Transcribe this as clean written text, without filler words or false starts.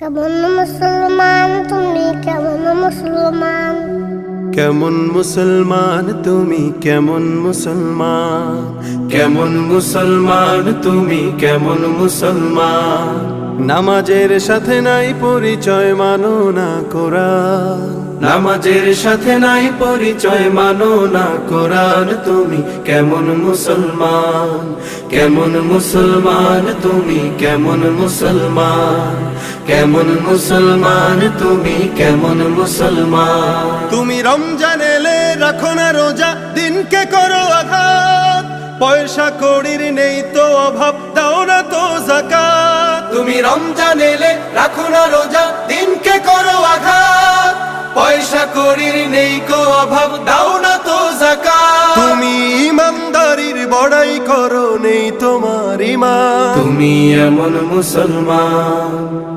কেমন মুসলমান তুমি, কেমন মুসলমান? কেমন মুসলমান তুমি, কেমন মুসলমান? কেমন মুসলমান তুমি, কেমন মুসলমান? নামাজের সাথে নাই পরিচয়, মানো না কোরআন। নামাজের সাথে নাই পরিচয়, মানো না কোরআন। তুমি কেমন মুসলমান? কেমন মুসলমান তুমি, কেমন মুসলমান? কেমন মুসলমান তুমি, কেমন মুসলমান? তুমি রমজান এলে রাখো না রোজা, দিনকে করো আঘাত। পয়সা কড়ির নেই তো অভাব, দাও না তো যাকাত। তুমি রমজান এলে রাখো না রোজা, দিনকে করো আঘাত। পয়সা কড়ির নেই কো অভাব, দাও না তো যাকাত। তুমি ইমানদারির বড়াই করো, নেই তোমার ঈমান। তুমি এমন মুসলমান।